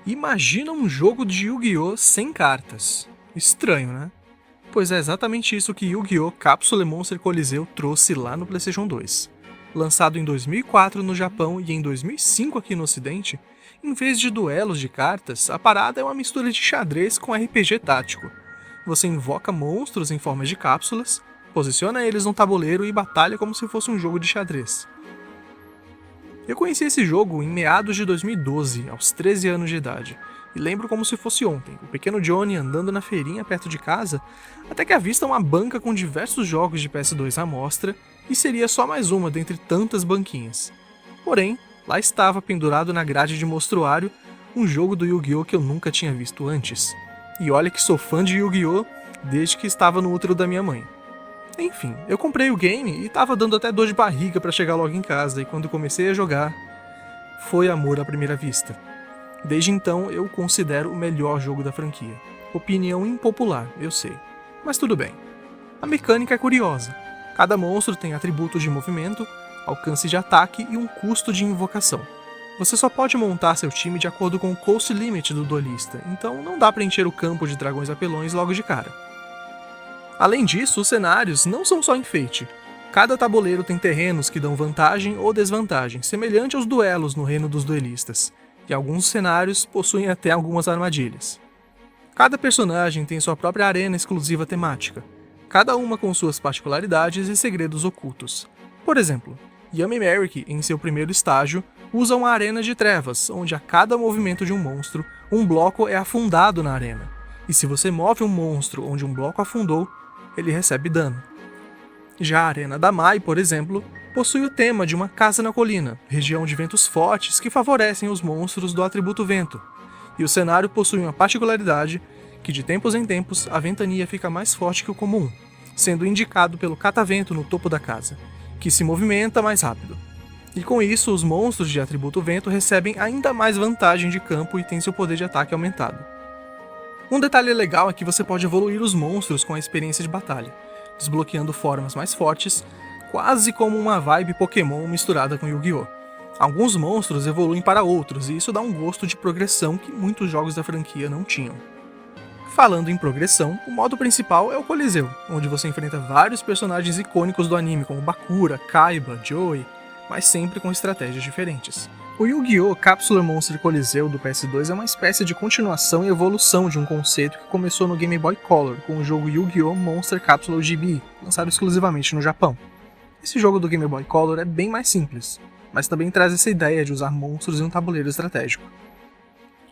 Imagina um jogo de Yu-Gi-Oh! Sem cartas. Estranho, né? Pois é exatamente isso que Yu-Gi-Oh! Capsule Monster Coliseu trouxe lá no PlayStation 2. Lançado em 2004 no Japão e em 2005 aqui no Ocidente, em vez de duelos de cartas, a parada é uma mistura de xadrez com RPG tático. Você invoca monstros em forma de cápsulas, posiciona eles no tabuleiro e batalha como se fosse um jogo de xadrez. Eu conheci esse jogo em meados de 2012, aos 13 anos de idade, e lembro como se fosse ontem, o pequeno Johnny andando na feirinha perto de casa, até que avista uma banca com diversos jogos de PS2 à mostra, e seria só mais uma dentre tantas banquinhas. Porém, lá estava pendurado na grade de mostruário um jogo do Yu-Gi-Oh! Que eu nunca tinha visto antes. E olha que sou fã de Yu-Gi-Oh! Desde que estava no útero da minha mãe. Enfim, eu comprei o game e tava dando até dor de barriga pra chegar logo em casa, e quando comecei a jogar, foi amor à primeira vista. Desde então, eu o considero o melhor jogo da franquia. Opinião impopular, eu sei. Mas tudo bem. A mecânica é curiosa. Cada monstro tem atributos de movimento, alcance de ataque e um custo de invocação. Você só pode montar seu time de acordo com o cost limit do duelista, então não dá pra encher o campo de dragões apelões logo de cara. Além disso, os cenários não são só enfeite. Cada tabuleiro tem terrenos que dão vantagem ou desvantagem, semelhante aos duelos no reino dos duelistas, e alguns cenários possuem até algumas armadilhas. Cada personagem tem sua própria arena exclusiva temática, cada uma com suas particularidades e segredos ocultos. Por exemplo, Yami Merrick, em seu primeiro estágio, usa uma arena de trevas, onde a cada movimento de um monstro, um bloco é afundado na arena, e se você move um monstro onde um bloco afundou, ele recebe dano. Já a Arena da Mai, por exemplo, possui o tema de uma casa na colina, região de ventos fortes que favorecem os monstros do atributo vento, e o cenário possui uma particularidade que de tempos em tempos a ventania fica mais forte que o comum, sendo indicado pelo catavento no topo da casa, que se movimenta mais rápido. E com isso, os monstros de atributo vento recebem ainda mais vantagem de campo e têm seu poder de ataque aumentado. Um detalhe legal é que você pode evoluir os monstros com a experiência de batalha, desbloqueando formas mais fortes, quase como uma vibe Pokémon misturada com Yu-Gi-Oh! Alguns monstros evoluem para outros, e isso dá um gosto de progressão que muitos jogos da franquia não tinham. Falando em progressão, o modo principal é o Coliseu, onde você enfrenta vários personagens icônicos do anime como Bakura, Kaiba, Joey, mas sempre com estratégias diferentes. O Yu-Gi-Oh! Capsule Monster Coliseu do PS2 é uma espécie de continuação e evolução de um conceito que começou no Game Boy Color, com o jogo Yu-Gi-Oh! Monster Capsule GB, lançado exclusivamente no Japão. Esse jogo do Game Boy Color é bem mais simples, mas também traz essa ideia de usar monstros em um tabuleiro estratégico.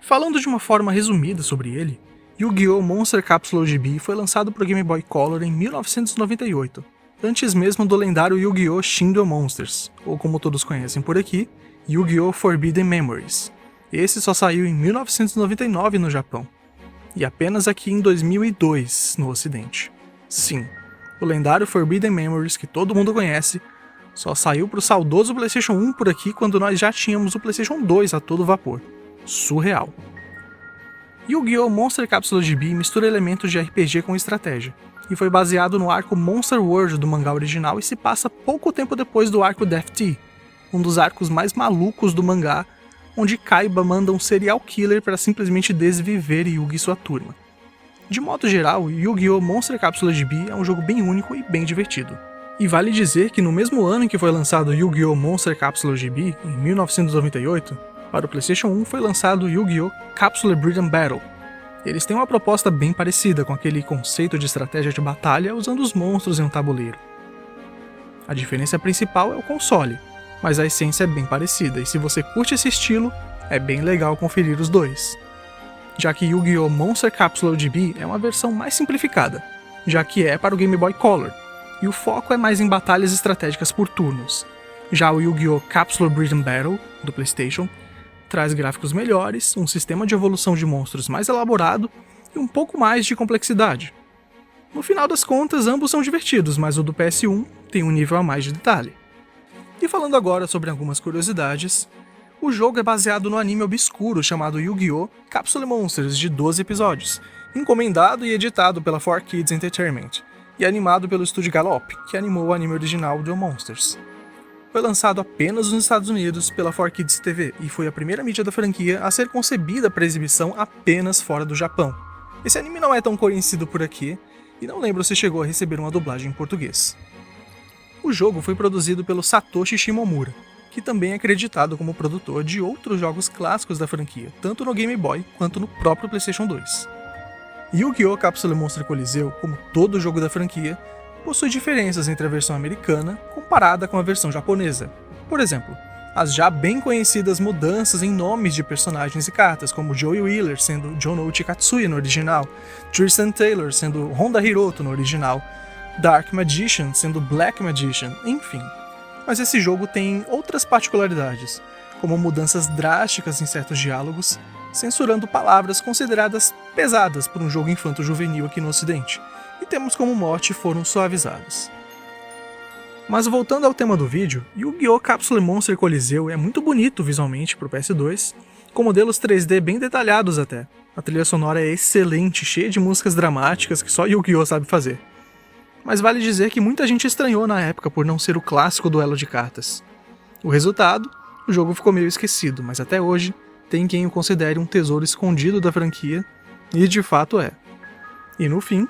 Falando de uma forma resumida sobre ele, Yu-Gi-Oh! Monster Capsule GB foi lançado para o Game Boy Color em 1998, antes mesmo do lendário Yu-Gi-Oh! Shindo Monsters, ou como todos conhecem por aqui, Yu-Gi-Oh! Forbidden Memories. Esse só saiu em 1999 no Japão, e apenas aqui em 2002 no Ocidente. Sim, o lendário Forbidden Memories que todo mundo conhece só saiu para o saudoso PlayStation 1 por aqui quando nós já tínhamos o PlayStation 2 a todo vapor. Surreal. Yu-Gi-Oh! Monster Capsule GB mistura elementos de RPG com estratégia, e foi baseado no arco Monster World do mangá original e se passa pouco tempo depois do arco Death Tea, um dos arcos mais malucos do mangá, onde Kaiba manda um serial killer para simplesmente desviver Yugi e sua turma. De modo geral, Yu-Gi-Oh! Monster Capsule GB é um jogo bem único e bem divertido. E vale dizer que no mesmo ano em que foi lançado Yu-Gi-Oh! Monster Capsule GB, em 1998, para o PlayStation 1 foi lançado Yu-Gi-Oh! Capsule Breed and Battle. Eles têm uma proposta bem parecida com aquele conceito de estratégia de batalha usando os monstros em um tabuleiro. A diferença principal é o console, mas a essência é bem parecida, e se você curte esse estilo, é bem legal conferir os dois. Já que Yu-Gi-Oh! Monster Capsule GB é uma versão mais simplificada, já que é para o Game Boy Color, e o foco é mais em batalhas estratégicas por turnos. Já o Yu-Gi-Oh! Capsule Breed and Battle, do PlayStation, traz gráficos melhores, um sistema de evolução de monstros mais elaborado e um pouco mais de complexidade. No final das contas, ambos são divertidos, mas o do PS1 tem um nível a mais de detalhe. E falando agora sobre algumas curiosidades, o jogo é baseado no anime obscuro chamado Yu-Gi-Oh! Capsule Monsters de 12 episódios, encomendado e editado pela 4Kids Entertainment, e animado pelo estúdio Gallop, que animou o anime original Duel Monsters. Foi lançado apenas nos Estados Unidos pela 4Kids TV e foi a primeira mídia da franquia a ser concebida para exibição apenas fora do Japão. Esse anime não é tão conhecido por aqui, e não lembro se chegou a receber uma dublagem em português. O jogo foi produzido pelo Satoshi Shimomura, que também é acreditado como produtor de outros jogos clássicos da franquia, tanto no Game Boy quanto no próprio PlayStation 2. Yu-Gi-Oh! Capsule Monster Coliseu, como todo jogo da franquia, possui diferenças entre a versão americana comparada com a versão japonesa. Por exemplo, as já bem conhecidas mudanças em nomes de personagens e cartas, como Joey Wheeler sendo Jonouchi Katsuya no original, Tristan Taylor sendo Honda Hiroto no original, Dark Magician sendo Black Magician, enfim. Mas esse jogo tem outras particularidades, como mudanças drásticas em certos diálogos, censurando palavras consideradas pesadas por um jogo infanto-juvenil aqui no ocidente, e temas como morte foram suavizados. Mas voltando ao tema do vídeo, Yu-Gi-Oh! Capsule Monster Coliseu é muito bonito visualmente para o PS2, com modelos 3D bem detalhados até. A trilha sonora é excelente, cheia de músicas dramáticas que só Yu-Gi-Oh! Sabe fazer. Mas vale dizer que muita gente estranhou na época por não ser o clássico duelo de cartas. O resultado, o jogo ficou meio esquecido, mas até hoje tem quem o considere um tesouro escondido da franquia, e de fato é. E no fim,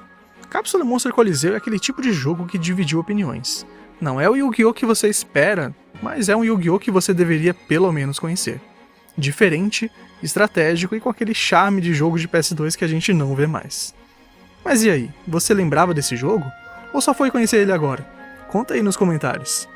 Capsule Monster Coliseu é aquele tipo de jogo que dividiu opiniões. Não é o Yu-Gi-Oh! Que você espera, mas é um Yu-Gi-Oh! Que você deveria pelo menos conhecer. Diferente, estratégico e com aquele charme de jogo de PS2 que a gente não vê mais. Mas e aí, você lembrava desse jogo? Ou só foi conhecer ele agora? Conta aí nos comentários.